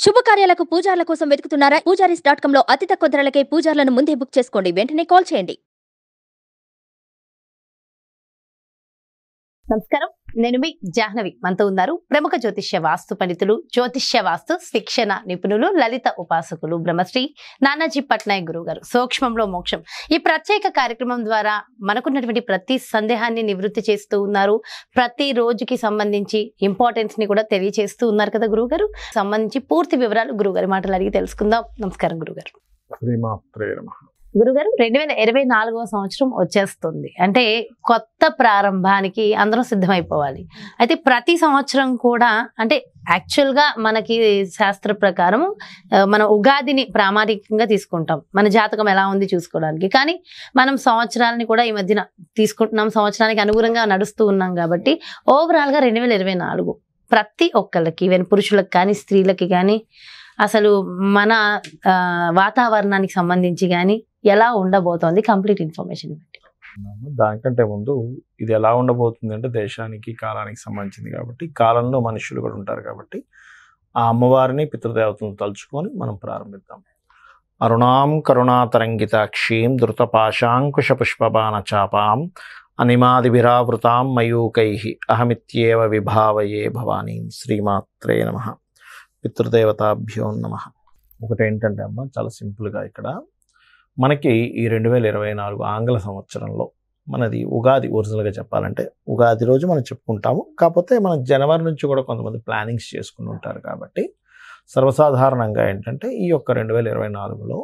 శుభకార్యాలకు పూజార్ల కోసం వెతుకుతున్నారా? పూజారీస్.com లో అతి తక్కువ ధరలకే పూజార్లను ముందే బుక్ చేసుకోండి. వెంటనే కాల్ చేయండి. నమస్కారం, నేను మీ జాహ్నవి. మనతో ఉన్నారు ప్రముఖ జ్యోతిష్య వాస్తు పండితులు, జ్యోతిష్య వాస్తు శిక్షణ నిపుణులు, లలిత ఉపాసకులు బ్రహ్మశ్రీ నానాజీ పట్నాయక్ గురువు గారు. సూక్ష్మంలో మోక్షం ఈ ప్రత్యేక కార్యక్రమం ద్వారా మనకున్నటువంటి ప్రతి సందేహాన్ని నివృత్తి చేస్తూ ఉన్నారు. ప్రతి రోజుకి సంబంధించి ఇంపార్టెన్స్ ని కూడా తెలియజేస్తూ ఉన్నారు కదా గురువు గారు. సంబంధించి పూర్తి వివరాలు గురువు గారి మాటలు అడిగి తెలుసుకుందాం. నమస్కారం గురుగారు. గురుగారు, 2024వ సంవత్సరం వచ్చేస్తుంది. అంటే కొత్త ప్రారంభానికి అందరం సిద్ధమైపోవాలి. అయితే ప్రతి సంవత్సరం కూడా అంటే యాక్చువల్గా మనకి శాస్త్ర ప్రకారం మనం ఉగాదిని ప్రామాణికంగా తీసుకుంటాం, మన జాతకం ఎలా ఉంది చూసుకోవడానికి. కానీ మనం సంవత్సరాలని కూడా ఈ మధ్యన తీసుకుంటున్నాం, సంవత్సరానికి అనుగుణంగా నడుస్తూ ఉన్నాం. కాబట్టి ఓవరాల్గా 2024 ప్రతి ఒక్కళ్ళకి, ఈవెన్ పురుషులకు కానీ స్త్రీలకి కానీ అసలు మన వాతావరణానికి సంబంధించి కానీ ఎలా ఉండబోతోంది, కంప్లీట్ ఇన్ఫర్మేషన్ ఇవ్వండి. దానికంటే ముందు ఇది ఎలా ఉండబోతుంది అంటే దేశానికి కాలానికి సంబంధించింది కాబట్టి, కాలంలో మనుషులు కూడా ఉంటారు కాబట్టి ఆ అమ్మవారిని పితృదేవతలను తలుచుకొని మనం ప్రారంభిద్దాం. అరుణాం కరుణాతరంగితాక్షీం ధృతపాశాంకుశ పుష్పబాణ చాపాం అనిమాదిభిరావృతాం మయూకై అహమిత్యేవ విభావయే భవానీ. శ్రీమాత్రే నమః. పితృదేవతాభ్యో నమః. ఒకటి ఏంటంటే అమ్మ, చాలా సింపుల్గా ఇక్కడ మనకి ఈ 2024 ఆంగ్ల సంవత్సరంలో మనది ఉగాది. ఒరిజినల్గా చెప్పాలంటే ఉగాది రోజు మనం చెప్పుకుంటాము. కాకపోతే మనం జనవరి నుంచి కూడా కొంతమంది ప్లానింగ్స్ చేసుకుని ఉంటారు. కాబట్టి సర్వసాధారణంగా ఏంటంటే ఈ యొక్క 2024లో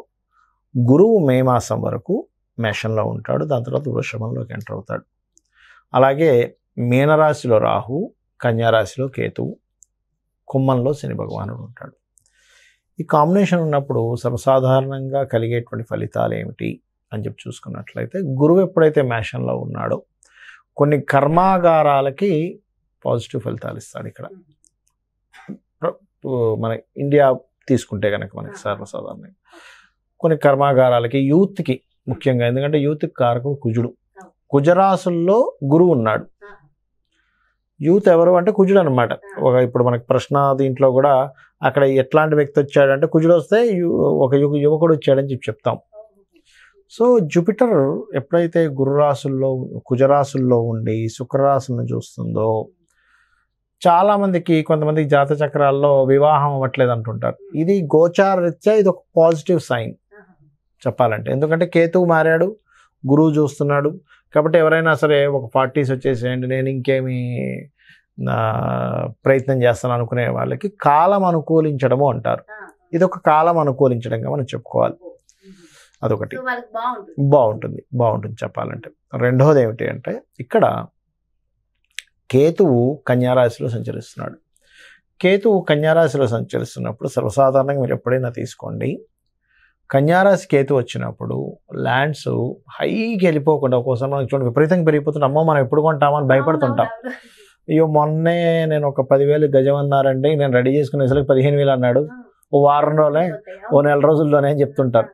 గురువు మే మాసం వరకు మేషంలో ఉంటాడు, దాని తర్వాత వృషభంలోకి ఎంటర్ అవుతాడు. అలాగే మీనరాశిలో రాహు, కన్యారాశిలో కేతువు, కుంభంలో శని భగవానుడు ఉంటాడు. ఈ కాంబినేషన్ ఉన్నప్పుడు సర్వసాధారణంగా కలిగేటువంటి ఫలితాలు ఏమిటి అని చెప్పి చూసుకున్నట్లయితే, గురువు ఎప్పుడైతే మేషంలో ఉన్నాడో కొన్ని కర్మాగారాలకి పాజిటివ్ ఫలితాలు ఇస్తాడు. ఇక్కడ మన ఇండియా తీసుకుంటే కనుక మనకి సర్వసాధారణంగా కొన్ని కర్మాగారాలకి, యూత్కి ముఖ్యంగా, ఎందుకంటే యూత్కి కారకుడు కుజుడు. కుజరాశుల్లో గురువు ఉన్నాడు. యూత్ ఎవరు అంటే కుజుడు అనమాట. ఇప్పుడు మనకి ప్రశ్న దీంట్లో కూడా అక్కడ ఎట్లాంటి వ్యక్తి వచ్చాడంటే కుజుడు వస్తే ఒక యువకుడు వచ్చాడని చెప్పి చెప్తాం. సో జూపిటర్ ఎప్పుడైతే గురురాశుల్లో, కుజరాశుల్లో ఉండి శుక్రరాశులను చూస్తుందో, చాలామందికి కొంతమందికి జాత చక్రాల్లో వివాహం అవ్వట్లేదు అంటుంటారు. ఇది గోచారరీత్యా ఇది ఒక పాజిటివ్ సైన్ చెప్పాలంటే. ఎందుకంటే కేతువు మారాడు, గురువు చూస్తున్నాడు. కాబట్టి ఎవరైనా సరే ఒక 40s వచ్చేసేయండి, నేను ఇంకేమి ప్రయత్నం చేస్తాను అనుకునే వాళ్ళకి కాలం అనుకూలించడము అంటారు. ఇది ఒక కాలం అనుకూలించడంగా మనం చెప్పుకోవాలి. అదొకటి బాగుంటుంది చెప్పాలంటే. రెండవది ఏమిటి అంటే, ఇక్కడ కేతువు కన్యారాశిలో సంచరిస్తున్నాడు. కేతువు కన్యారాశిలో సంచరిస్తున్నప్పుడు సర్వసాధారణంగా మీరు ఎప్పుడైనా తీసుకోండి, కన్యారాశి కేతు వచ్చినప్పుడు ల్యాండ్స్ హైకి వెళ్ళిపోకుండా ఒక్కోసారి మనకి చూడండి విపరీతంగా పెరిగిపోతుంటే అమ్మో మనం ఎప్పుడు కొంటామని భయపడుతుంటాం. అయ్యో మొన్నే నేను ఒక 10,000 గజం అన్నారండి, నేను రెడీ చేసుకునే అసలు 15,000 అన్నాడు, ఓ వారం రోజులే, ఓ నెల రోజుల్లోనే అని చెప్తుంటారు.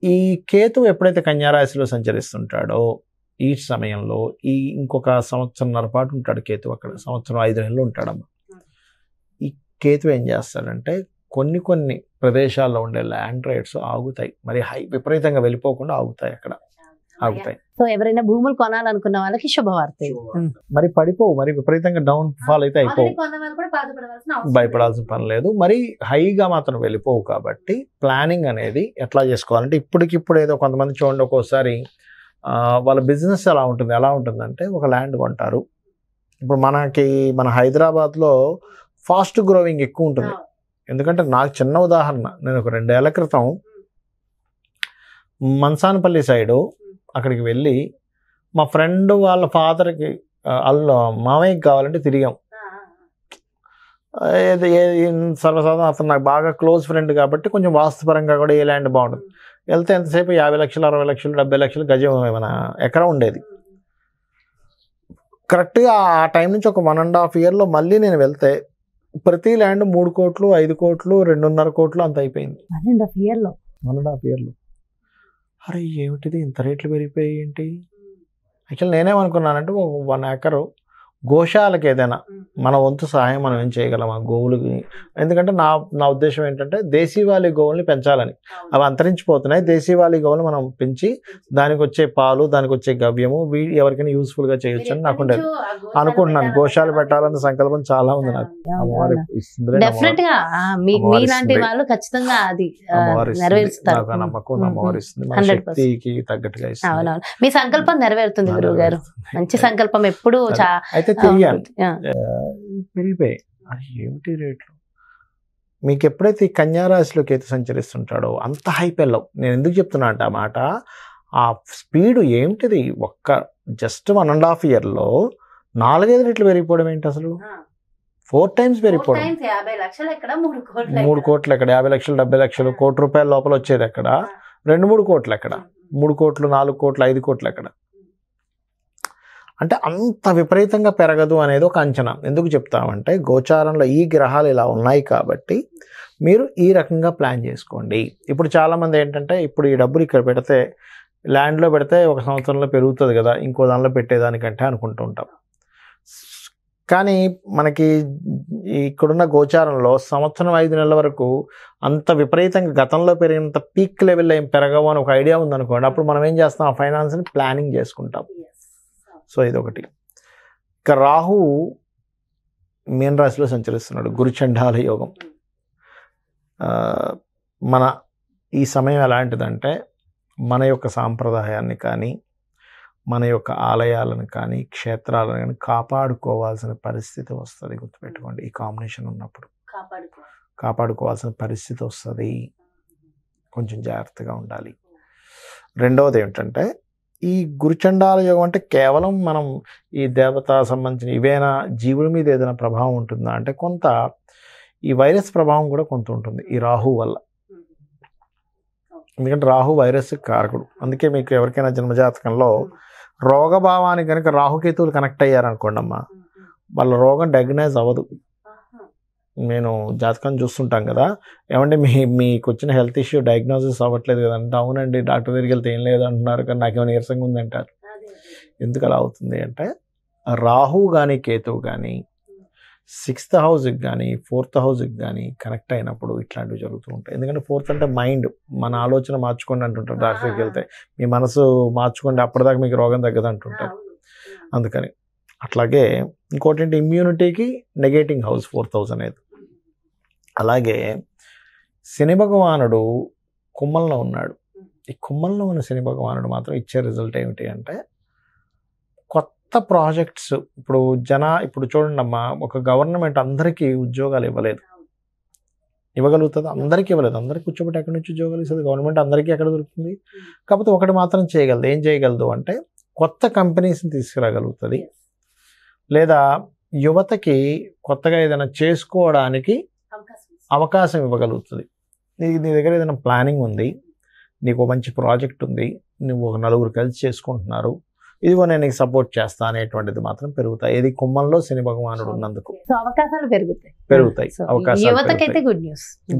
ఈ కేతు ఎప్పుడైతే కన్యారాశిలో సంచరిస్తుంటాడో ఈ సమయంలో ఇంకొక సంవత్సరంన్నర పాటు ఉంటాడు కేతు అక్కడ. సంవత్సరం 5 నెలలు ఉంటాడమ్మ. ఈ కేతు ఏం చేస్తాడంటే కొన్ని ప్రదేశాల్లో ఉండే ల్యాండ్ రేట్స్ ఆగుతాయి, మరి విపరీతంగా వెళ్ళిపోకుండా ఆగుతాయి, అక్కడ ఆగుతాయి. సో ఎవరైనా భూములు కొనాలనుకున్న వాళ్ళకి శుభవార్త. మరి పడిపోవు, మరి విపరీతంగా డౌన్ ఫాల్ అయితే అయిపోవు, భయపడాల్సిన పని లేదు. మరి హైగా మాత్రం వెళ్ళిపోవు. కాబట్టి ప్లానింగ్ అనేది ఎట్లా చేసుకోవాలంటే, ఇప్పటికిప్పుడు ఏదో కొంతమంది చూడండి ఒక్కోసారి వాళ్ళ బిజినెస్ ఎలా ఉంటుందంటే ఒక ల్యాండ్ కొంటారు. ఇప్పుడు మన హైదరాబాద్లో ఫాస్ట్ గ్రోవింగ్ ఎక్కువ ఉంటుంది. ఎందుకంటే నాకు చిన్న ఉదాహరణ, నేను ఒక 2 ఏళ్ల క్రితం మన్సానపల్లి సైడు అక్కడికి వెళ్ళి మా ఫ్రెండ్ వాళ్ళ ఫాదర్కి మామయ్యకి కావాలంటే తిరిగాం. సర్వసాధారణ అతను నాకు బాగా క్లోజ్ ఫ్రెండ్ కాబట్టి కొంచెం వాస్తుపరంగా కూడా ఏ ల్యాండ్ బాగుంటుంది. వెళ్తే ఎంతసేపు 50 లక్షలు, 60 లక్షలు, 70 లక్షలు గజం ఏమైనా ఎకరం ఉండేది. కరెక్ట్గా ఆ టైం నుంచి ఒక 1.5 yearలో మళ్ళీ నేను వెళ్తే ప్రతి ల్యాండ్ 3 కోట్లు, 5 కోట్లు, 2.5 కోట్లు అంత అయిపోయింది. 1.5 yearలో. అరే ఏమిటిది ఇంత రేట్లు పెరిగిపోయి ఏంటి? యాక్చువల్ నేనేమనుకున్నానంటే 1 acre గోశాలకు ఏదైనా మన వంతు సహాయం మనం ఏం చేయగలం ఆ గోవులకి. ఎందుకంటే నా ఉద్దేశం ఏంటంటే దేశీవాళీ గోవుల్ని పెంచాలని. అవి అంతరించిపోతున్నాయి. దేశీవాళీ గోవులు మనం పెంచి దానికి వచ్చే పాలు, దానికి వచ్చే గవ్యము ఎవరికైనా యూస్ఫుల్ గా చేయొచ్చు అని నాకు ఉండేది. అనుకుంటున్నాను గోశాల పెట్టాలన్న సంకల్పం చాలా ఉంది నాకు. అమ్మవారు ఇస్తుంది, డెఫినెట్ గా మీలాంటి వాళ్ళు ఖచ్చితంగా అది నెరవేరుస్తారు. నాకు నమ్మకం, అమ్మవారు ఇస్తుంది. మన 100%. శక్తికి తగ్గట్టుగా ఇస్తుంది. అవునవును, మీ సంకల్పం నెరవేరుతుంది గురువు గారు. మంచి సంకల్పం ఎప్పుడు అయితే తిరిగాను, పెరిగిపోయాయి. అది ఏమిటి రేట్లు? మీకు ఎప్పుడైతే ఈ కన్యారాశిలో కేతు సంచరిస్తుంటాడో అంత హైప్ వెళ్ళవు. నేను ఎందుకు చెప్తున్నా అంటే ఆ మాట, ఆ స్పీడ్ ఏమిటిది? జస్ట్ 1.5 yearలో 4-5 రెట్లు పెరిగిపోవడం ఏంటి అసలు? 4 times పెరిగిపోవడం. 50 లక్షలు ఎక్కడ, 3 కోట్లు ఎక్కడ? 50 లక్షలు, 70 లక్షలు, ₹1 కోటి లోపల వచ్చేది ఎక్కడ? 2-3 కోట్లు ఎక్కడ? 3 కోట్లు, 4 కోట్లు, 5 కోట్లు ఎక్కడ? అంటే అంత విపరీతంగా పెరగదు అనేది ఒక అంచనా. ఎందుకు చెప్తామంటే గోచారంలో ఈ గ్రహాలు ఇలా ఉన్నాయి కాబట్టి మీరు ఈ రకంగా ప్లాన్ చేసుకోండి. ఇప్పుడు చాలామంది ఏంటంటే ఇప్పుడు ఈ డబ్బులు ఇక్కడ పెడితే, ల్యాండ్లో పెడితే 1 సంవత్సరంలో పెరుగుతుంది కదా, ఇంకో దానిలో పెట్టేదానికంటే అనుకుంటూ ఉంటాం. కానీ మనకి ఇక్కడున్న గోచారంలో సంవత్సరం 5 నెలల వరకు అంత విపరీతంగా గతంలో పెరిగినంత పీక్ లెవెల్లో ఏం పెరగవు అని ఒక ఐడియా ఉందనుకోండి. అప్పుడు మనం ఏం చేస్తాం? ఆ ఫైనాన్స్ని ప్లానింగ్ చేసుకుంటాం. సో ఇదొకటి. ఇక రాహు మీన రాశిలో సంచరిస్తున్నాడు, గురుచండాల యోగం. మన ఈ సమయం ఎలాంటిదంటే మన యొక్క సాంప్రదాయాన్ని కానీ, మన యొక్క ఆలయాలను కానీ, క్షేత్రాలను కానీ కాపాడుకోవాల్సిన పరిస్థితి వస్తుంది. గుర్తుపెట్టుకోండి, ఈ కాంబినేషన్ ఉన్నప్పుడు కాపాడుకోవాల్సిన పరిస్థితి వస్తుంది. కొంచెం జాగ్రత్తగా ఉండాలి. రెండవది ఏమిటంటే ఈ గురుచండాల యోగం అంటే కేవలం మనం ఈ దేవత సంబంధించిన ఇవేనా, జీవుల మీద ఏదైనా ప్రభావం ఉంటుందా అంటే కొంత ఈ వైరస్ ప్రభావం కూడా కొంత ఉంటుంది ఈ రాహు వల్ల. ఎందుకంటే రాహు వైరస్ కారకుడు. అందుకే మీకు ఎవరికైనా జన్మజాతకంలో రోగభావానికి కనుక రాహుకేతువులు కనెక్ట్ అయ్యారనుకోండి అమ్మా, వాళ్ళ రోగం డయాగ్నైజ్ అవ్వదు. నేను జాతకం చూస్తుంటాం కదా, ఏమంటే మీకు వచ్చిన హెల్త్ ఇష్యూ డయాగ్నోసిస్ అవ్వట్లేదు కదంటే, అవునండి డాక్టర్ దగ్గరికి వెళ్తే ఏం లేదు అంటున్నారు, కానీ నాకేమైనా నీరసంగా ఉందంటారు. ఎందుకు అలా అవుతుంది అంటే రాహు కానీ కేతువు కానీ 6th హౌస్కి కానీ 4th హౌస్కి కానీ కనెక్ట్ అయినప్పుడు ఇట్లాంటివి జరుగుతూ ఉంటాయి. ఎందుకంటే 4th అంటే మైండ్, మన ఆలోచన మార్చుకోండి అంటుంటారు డాక్టర్ దగ్గరికి వెళ్తే. మీ మనసు మార్చుకోండి, అప్పటిదాకా మీకు రోగం తగ్గదు అంటుంటారు. అందుకని అట్లాగే ఇంకోటి ఏంటి, ఇమ్యూనిటీకి నెగేటింగ్ హౌస్ 4th హౌస్ అనేది. అలాగే శని భగవానుడు కుంభంలో ఉన్నాడు. ఈ కుంభంలో ఉన్న శని భగవానుడు మాత్రం ఇచ్చే రిజల్ట్ ఏమిటి అంటే కొత్త ప్రాజెక్ట్స్. ఇప్పుడు చూడండి అమ్మా, ఒక గవర్నమెంట్ అందరికీ ఉద్యోగాలు ఇవ్వగలుగుతుంది, అందరికీ ఇవ్వలేదు. అందరికీ కూర్చోబెట్టి ఎక్కడి నుంచి ఉద్యోగాలు ఇస్తుంది గవర్నమెంట్? అందరికీ ఎక్కడ దొరుకుతుంది? కాకపోతే ఒకటి మాత్రం చేయగలదు. ఏం చేయగలదు అంటే కొత్త కంపెనీస్ని తీసుకురాగలుగుతుంది, లేదా యువతకి కొత్తగా ఏదైనా చేసుకోవడానికి అవకాశం ఇవ్వగలుగుతుంది. నీ దగ్గర ఏదైనా ప్లానింగ్ ఉంది, నీకు మంచి ప్రాజెక్ట్ ఉంది, నువ్వు ఒక 4 కలిసి చేసుకుంటున్నారు, ఇదిగో నేను నీకు సపోర్ట్ చేస్తా అనేటువంటిది మాత్రం పెరుగుతాయి. ఇది కుంభంలో శని భగవానుడు ఉన్నందుకు అవకాశాలు పెరుగుతాయి. అవకాశాలు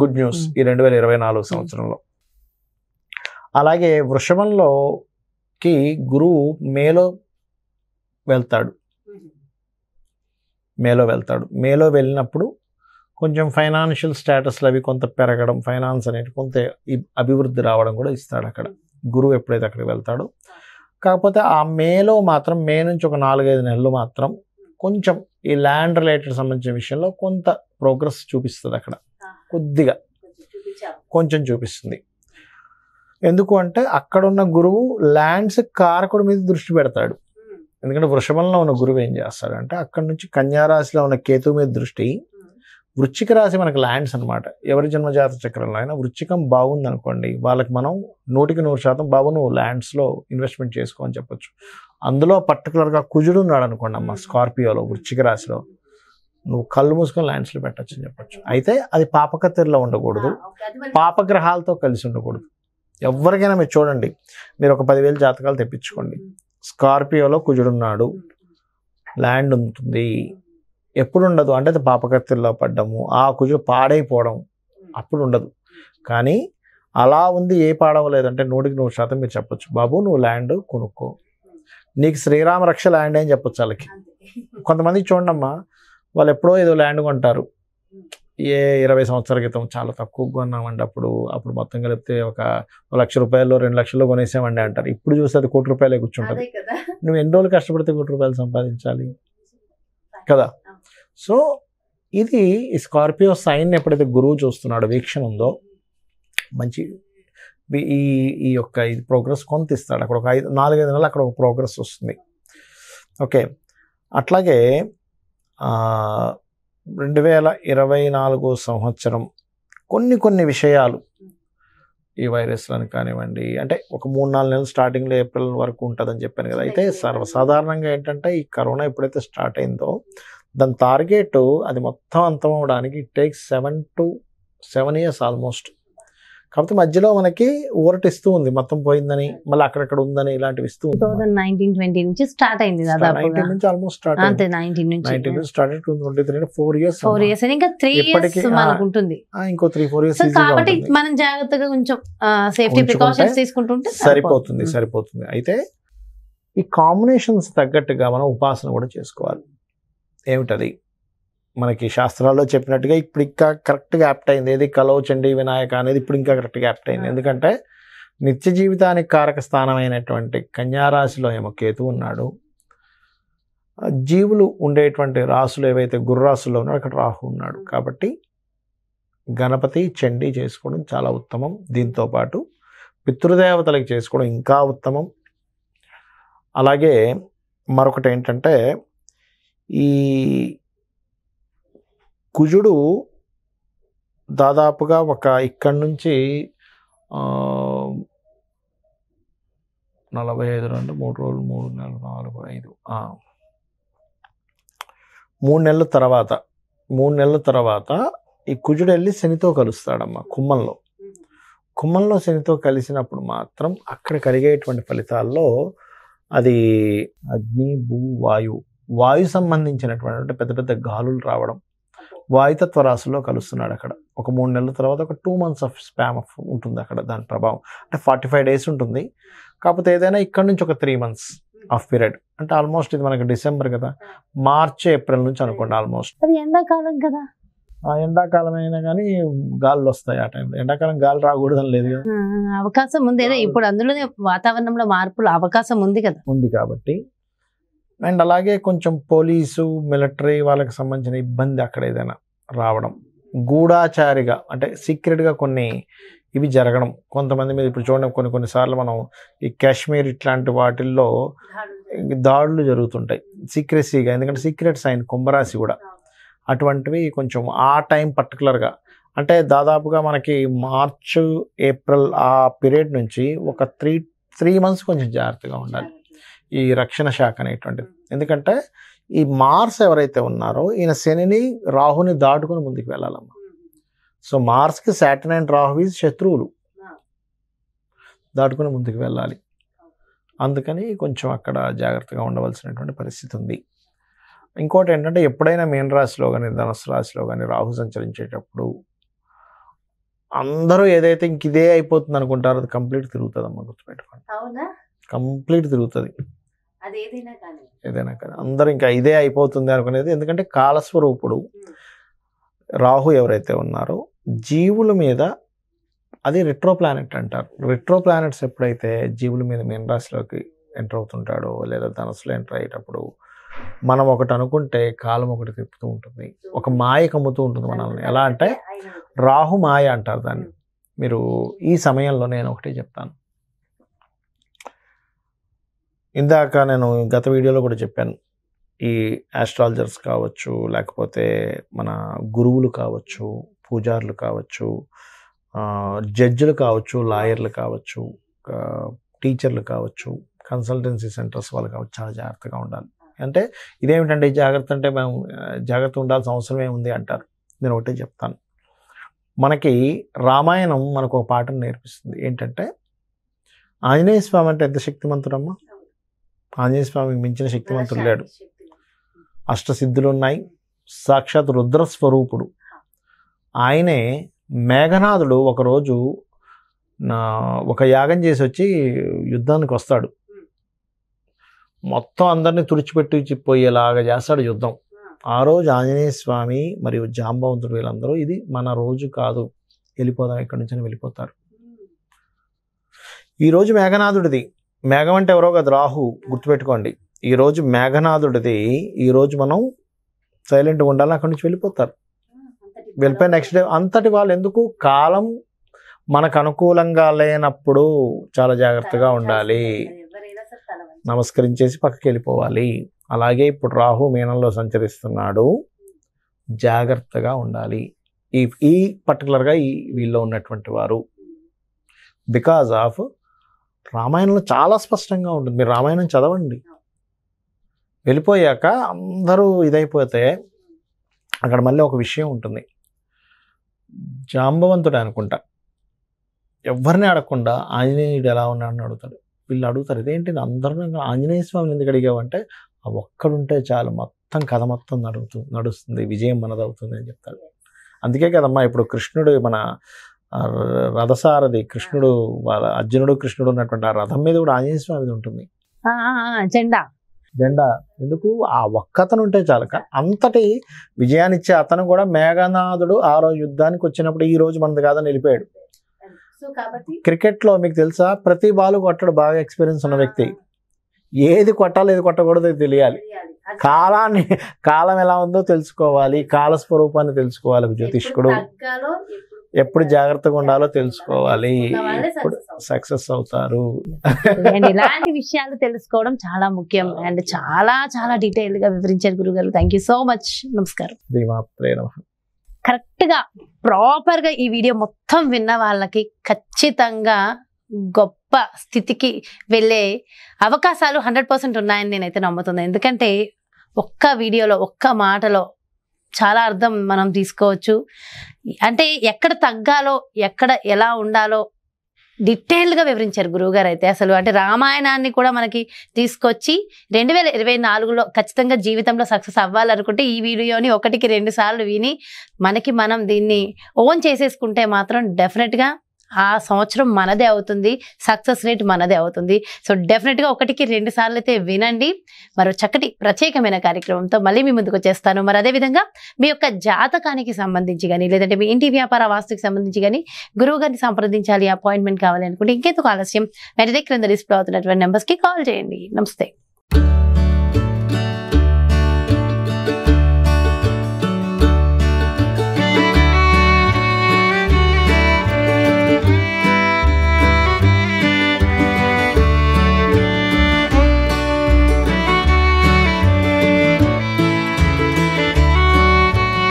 గుడ్ న్యూస్ ఈ 2024 సంవత్సరంలో. అలాగే వృషభంలోకి గురువు మేలో వెళ్తాడు. మేలో వెళ్ళినప్పుడు కొంచెం ఫైనాన్షియల్ స్టేటస్లు అవి కొంత పెరగడం, ఫైనాన్స్ అనేది కొంత అభివృద్ధి రావడం కూడా ఇస్తాడు అక్కడ గురువు ఎప్పుడైతే అక్కడికి వెళ్తాడో. కాకపోతే ఆ మేలో మాత్రం, మే నుంచి ఒక 4-5 నెలలు మాత్రం కొంచెం ఈ ల్యాండ్ రిలేటెడ్ సంబంధించిన విషయంలో కొంత ప్రోగ్రెస్ చూపిస్తుంది. అక్కడ కొద్దిగా కొంచెం చూపిస్తుంది. ఎందుకు అంటే అక్కడున్న గురువు ల్యాండ్స్ కారకుడి మీద దృష్టి పెడతాడు. ఎందుకంటే వృషభంలో ఉన్న గురువు ఏం చేస్తాడంటే అక్కడ నుంచి కన్యారాశిలో ఉన్న కేతువు మీద దృష్టి, వృశ్చిక రాశి మనకు ల్యాండ్స్ అనమాట. ఎవరి జన్మజాత చక్రంలో అయినా వృశ్చికం బాగుంది అనుకోండి, వాళ్ళకి మనం 100% బాబు నువ్వు ల్యాండ్స్లో ఇన్వెస్ట్మెంట్ చేసుకో అని చెప్పొచ్చు. అందులో పర్టికులర్గా కుజుడు ఉన్నాడు అనుకోండి అమ్మ, స్కార్పియోలో వృశ్చిక రాశిలో, నువ్వు కళ్ళు మూసుకొని ల్యాండ్స్లో పెట్టచ్చు అని చెప్పొచ్చు. అయితే అది పాపకత్తెరలో ఉండకూడదు, పాపగ్రహాలతో కలిసి ఉండకూడదు. ఎవరికైనా మీరు చూడండి, మీరు ఒక 10,000 జాతకాలు తెప్పించుకోండి, స్కార్పియోలో కుజుడున్నాడు, ల్యాండ్ ఉంటుంది, ఎప్పుడు ఉండదు అంటే అది పాపకత్తెరలో పడ్డము, ఆ కుజుడు పాడైపోవడం అప్పుడు ఉండదు. కానీ అలా ఉంది, ఏ పాడవలేదంటే 100% మీరు చెప్పొచ్చు, బాబు నువ్వు ల్యాండ్ కొనుక్కో, నీకు శ్రీరామ రక్ష ల్యాండ్ అని చెప్పొచ్చు వాళ్ళకి. కొంతమంది చూడండమ్మా, వాళ్ళు ఎప్పుడో ఏదో ల్యాండ్ కొంటారు, 20 సంవత్సరాల క్రితం చాలా తక్కువ కొన్నామండి, అప్పుడు మొత్తం కలిపితే ఒక 1 లక్ష రూపాయలు 2 లక్షల్లో కొనేసామండి అంటారు. ఇప్పుడు చూస్తే అది ₹1,00,00,000 కూర్చుంటుంది. నువ్వు ఎన్ని రోజులు కష్టపడితే ₹1,00,00,000 సంపాదించాలి కదా. సో ఇది ఈ స్కార్పియో సైన్ ఎప్పుడైతే గురువు చూస్తున్నాడో, వీక్షణ ఉందో, మంచి ఈ యొక్క ఇది ప్రోగ్రెస్ కొంత ఇస్తాడు. అక్కడ ఒక 4-5 నెలలు అక్కడ ఒక ప్రోగ్రెస్ వస్తుంది. ఓకే, అట్లాగే 2024 సంవత్సరం కొన్ని విషయాలు, ఈ వైరస్లను కానివ్వండి, అంటే ఒక 3-4 నెలలు స్టార్టింగ్లో ఏప్రిల్ వరకు ఉంటుందని చెప్పాను కదా. అయితే సర్వసాధారణంగా ఏంటంటే ఈ కరోనా ఎప్పుడైతే స్టార్ట్ అయిందో దాని టార్గెట్ అది మొత్తం అంతం అవడానికి it takes 7 to 7 years almost. కాకపోతే మధ్యలో మనకి ఊరటిస్తూ ఉంది, మొత్తం పోయిందని, మళ్ళీ అక్కడక్కడ ఉందని, ఇలాంటివి ఇస్తూ ఉంది. 2019-20 నుంచి స్టార్ట్ అయింది దాదాపు. 19 నుంచి ఆల్మోస్ట్ స్టార్ట్ అంతే, 19 నుంచి స్టార్ట్ 2023 4 years. 4 years ఇంకా 3 years మనకు ఉంటుంది. ఇంకో 3-4 years కాబట్టి మనం జాగ్రత్తగా కొంచెం సేఫ్టీ ప్రికాషన్స్ తీసుకుంటుంటే సరిపోతుంది. అయితే ఈ కాంబినేషన్స్ తగ్గట్టుగా మనం ఉపాసన కూడా చేసుకోవాలి. ఏమిటది? మనకి శాస్త్రాల్లో చెప్పినట్టుగా ఇప్పుడు ఇంకా కరెక్ట్గా యాప్ట్ అయింది ఏది, కలో చండీ వినాయక అనేది ఇప్పుడు ఇంకా కరెక్ట్గా యాప్ట్ అయింది. ఎందుకంటే నిత్య జీవితానికి కారక స్థానమైనటువంటి కన్యారాశిలో ఏమో కేతు ఉన్నాడు, జీవులు ఉండేటువంటి రాసులు ఏవైతే గుర్రాసుల్లో ఉన్నాడో అక్కడ రాహు ఉన్నాడు. కాబట్టి గణపతి చండీ చేసుకోవడం చాలా ఉత్తమం. దీంతోపాటు పితృదేవతలకు చేసుకోవడం ఇంకా ఉత్తమం. అలాగే మరొకటి ఏంటంటే, ఈ కుజుడు దాదాపుగా ఇక్కడి నుంచి 45 3 రోజులు 3 నెలలు 4 5 3 నెలల తర్వాత ఈ కుజుడు వెళ్ళి శనితో కలుస్తాడమ్మా కుంభంలో శనితో కలిసినప్పుడు మాత్రం అక్కడ కలిగేటువంటి ఫలితాల్లో అది అగ్ని భూ వాయు సంబంధించినటువంటి, అంటే పెద్ద పెద్ద గాలులు రావడం, వాయుతత్వ రాశుల్లో కలుస్తున్నాడు. అక్కడ ఒక 3 నెలల తర్వాత ఒక 2 months ఆఫ్ స్పామ్ ఉంటుంది అక్కడ, దాని ప్రభావం అంటే 45 days ఉంటుంది. కాకపోతే ఏదైనా ఇక్కడ నుంచి ఒక 3 months ఆఫ్ పీరియడ్, అంటే ఆల్మోస్ట్ ఇది మనకి డిసెంబర్ కదా, మార్చ్ ఏప్రిల్ నుంచి అనుకోండి. ఆల్మోస్ట్ అది ఎండాకాలం కదా, ఎండాకాలం అయినా కానీ గాలులు వస్తాయి ఆ టైంలో. ఎండాకాలం గాలి రాకూడదని లేదు కదా, అవకాశం ఉంది. ఇప్పుడు అందులోనే వాతావరణంలో మార్పులు అవకాశం ఉంది కదా, ఉంది కాబట్టి. అండ్ అలాగే కొంచెం పోలీసు మిలిటరీ వాళ్ళకి సంబంధించిన ఇబ్బంది అక్కడ ఏదైనా రావడం, గూఢాచారిగా అంటే సీక్రెట్గా కొన్ని ఇవి జరగడం కొంతమంది మీద. ఇప్పుడు చూడండి, కొన్నిసార్లు మనం ఈ కాశ్మీర్ ఇట్లాంటి వాటిల్లో దాడులు జరుగుతుంటాయి సీక్రెసీగా, ఎందుకంటే సీక్రెట్ సైన్ కుంభరాశి కూడా. అటువంటివి కొంచెం ఆ టైం పర్టికులర్గా, అంటే దాదాపుగా మనకి మార్చ్ ఏప్రిల్ ఆ పీరియడ్ నుంచి ఒక 3 months కొంచెం జాగ్రత్తగా ఉండాలి ఈ రక్షణ శాఖ అనేటువంటిది. ఎందుకంటే ఈ మార్స్ ఎవరైతే ఉన్నారో ఈయన శనిని రాహుని దాటుకుని ముందుకు వెళ్ళాలమ్మా. సో మార్స్కి సాటర్న్ అండ్ రాహు శత్రువులు, దాటుకుని ముందుకు వెళ్ళాలి. అందుకని కొంచెం అక్కడ జాగ్రత్తగా ఉండవలసినటువంటి పరిస్థితి ఉంది. ఇంకోటి ఏంటంటే, ఎప్పుడైనా మీన రాశిలో కానీ ధనుసు రాశిలో కానీ రాహు సంచరించేటప్పుడు అందరూ ఏదైతే ఇంక ఇదే అయిపోతుంది అనుకుంటారో అది కంప్లీట్ తిరుగుతుంది అమ్మ, గుర్తుపెట్టుకోండి. కంప్లీట్ తిరుగుతుంది ఏదైనా కానీ. అందరూ ఇంకా ఇదే అయిపోతుంది అనుకునేది, ఎందుకంటే కాలస్వరూపుడు రాహు ఎవరైతే ఉన్నారో జీవుల మీద, అది రెట్రో ప్లానెట్ అంటారు. రెట్రో ప్లానెట్స్ ఎప్పుడైతే జీవుల మీద మీన రాశిలోకి ఎంటర్ అవుతుంటాడో లేదా ధనుసులో ఎంటర్ అయ్యేటప్పుడు, మనం ఒకటి అనుకుంటే కాలం ఒకటి తిప్పుతూ ఉంటుంది, ఒక మాయ కమ్ముతూ ఉంటుంది మనల్ని. ఎలా అంటే రాహు మాయ అంటారు దాన్ని. మీరు ఈ సమయంలో నేను ఒకటే చెప్తాను, ఇందాక నేను గత వీడియోలో కూడా చెప్పాను, ఈ ఆస్ట్రాలజర్స్ కావచ్చు, లేకపోతే మన గురువులు కావచ్చు, పూజారులు కావచ్చు, జడ్జిలు కావచ్చు, లాయర్లు కావచ్చు, టీచర్లు కావచ్చు, కన్సల్టెన్సీ సెంటర్స్ వాళ్ళు కావచ్చు, చాలా జాగ్రత్తగా ఉండాలి. అంటే ఇదేమిటంటే జాగ్రత్త అంటే మేము జాగ్రత్త ఉండాల్సిన అవసరం ఏముంది అంటారు. నేను ఒకటే చెప్తాను, మనకి రామాయణం మనకు ఒక పాఠం నేర్పిస్తుంది. ఏంటంటే ఆంజనేయ స్వామి అంటే ఎంత శక్తిమంతుడమ్మా, ఆంజనేయ స్వామికి మించిన శక్తిమంతుడు లేడు. అష్టసిద్ధులు ఉన్నాయి, సాక్షాత్ రుద్రస్వరూపుడు ఆయనే. మేఘనాథుడు ఒకరోజు ఒక యాగం చేసి వచ్చి యుద్ధానికి వస్తాడు. మొత్తం అందరినీ తుడిచిపెట్టిపోయేలాగా చేస్తాడు యుద్ధం. ఆ రోజు ఆంజనేయ స్వామి మరియు జాంబవంతుడు వీళ్ళందరూ ఇది మన రోజు కాదు, వెళ్ళిపోదాం ఇక్కడి నుంచి అని వెళ్ళిపోతారు. ఈరోజు మేఘనాథుడిది. మేఘం అంటే ఎవరో కాదు, రాహు, గుర్తుపెట్టుకోండి. ఈరోజు మేఘనాథుడిది. ఈరోజు మనం సైలెంట్గా ఉండాలి, అక్కడి నుంచి వెళ్ళిపోతారు. వెళ్ళిపోయి నెక్స్ట్ డే అంతటి వాళ్ళు ఎందుకు, కాలం మనకు అనుకూలంగా లేనప్పుడు చాలా జాగ్రత్తగా ఉండాలి, నమస్కరించేసి పక్కకి వెళ్ళిపోవాలి. అలాగే ఇప్పుడు రాహు మీనంలో సంచరిస్తున్నాడు, జాగ్రత్తగా ఉండాలి. ఈ పర్టికులర్గా వీళ్ళు ఉన్నటువంటి వారు బికాజ్ ఆఫ్ రామాయణంలో చాలా స్పష్టంగా ఉంటుంది. మీరు రామాయణం చదవండి. వెళ్ళిపోయాక అందరూ ఇదైపోతే అక్కడ మళ్ళీ ఒక విషయం ఉంటుంది. జాంబవంతుడు అనుకుంటా ఎవరిని అడగకుండా ఆంజనేయుడు ఎలా ఉన్నాడని అడుగుతాడు. వీళ్ళు అడుగుతారు, ఇదేంటి అందరూ ఆంజనేయ స్వామిని ఎందుకు అడిగావంటే, ఆ ఒక్కడుంటే చాలు మొత్తం కథ మొత్తం నడుస్తుంది, విజయం మనదవుతుంది అని చెప్తాడు. అందుకే కదమ్మా ఇప్పుడు కృష్ణుడు, మన రథసారథి కృష్ణుడు, వాళ్ళ అర్జునుడు కృష్ణుడు ఉన్నటువంటి ఆ రథం మీద కూడా ఆంజనేయ స్వామి మీద ఉంటుంది జెండా. ఎందుకు, ఆ ఒక్కతను ఉంటే చాలు. అంతటి విజయాన్నిచ్చే అతను కూడా మేఘనాథుడు ఆ రోజు యుద్ధానికి వచ్చినప్పుడు ఈ రోజు మనది కాదని వెళ్ళిపోయాడు. క్రికెట్లో మీకు తెలుసా, ప్రతి బాల్ కొట్టడు బాగా ఎక్స్పీరియన్స్ ఉన్న వ్యక్తి. ఏది కొట్టాలి ఏది కొట్టకూడదు తెలియాలి. కాలం ఎలా ఉందో తెలుసుకోవాలి, కాల స్వరూపాన్ని తెలుసుకోవాలి. జ్యోతిష్కుడు ఎప్పుడు జాగ్రత్తగా ఉండాలో తెలుసుకోవాలి, ఎప్పుడు సక్సెస్ అవుతారు. ఇలాంటి విషయాలు తెలుసుకోవడం చాలా ముఖ్యం. అండ్ చాలా చాలా డీటెయిల్ గా వివరించారు గురుగారు. Thank you so much. నమస్కారం. కరెక్ట్ గా ప్రాపర్ గా ఈ వీడియో మొత్తం విన్న వాళ్ళకి ఖచ్చితంగా గొప్ప స్థితికి వెళ్ళే అవకాశాలు 100% ఉన్నాయని నేనైతే నమ్ముతున్నాను. ఎందుకంటే ఒక్క వీడియోలో ఒక్క మాటలో చాలా అర్థం మనం తీసుకోవచ్చు. అంటే ఎక్కడ తగ్గాలో, ఎక్కడ ఎలా ఉండాలో డీటెయిల్గా వివరించారు గురువుగారు అయితే. అసలు అంటే రామాయణాన్ని కూడా మనకి తీసుకొచ్చి 2024లో ఖచ్చితంగా జీవితంలో సక్సెస్ అవ్వాలనుకుంటే ఈ వీడియోని 1కి 2 సార్లు విని మనం దీన్ని ఓన్ చేసేసుకుంటే మాత్రం డెఫినెట్గా ఆ సంవత్సరం మనదే అవుతుంది, సక్సెస్ రేట్ మనదే అవుతుంది. సో డెఫినెట్గా 1కి 2 సార్లు అయితే వినండి. మరో చక్కటి ప్రత్యేకమైన కార్యక్రమంతో మళ్ళీ మీ ముందుకు వచ్చేస్తాను. మరి అదేవిధంగా మీ యొక్క జాతకానికి సంబంధించి కానీ, లేదంటే మీ ఇంటి వ్యాపార వాస్తుకి సంబంధించి కానీ గురువు గారిని సంప్రదించాలి, అపాయింట్మెంట్ కావాలి అనుకుంటే ఇంకెందుకు ఆలస్యం, వెంటనే క్రింద డిస్ప్లే అవుతున్నటువంటి నెంబర్స్కి కాల్ చేయండి. నమస్తే.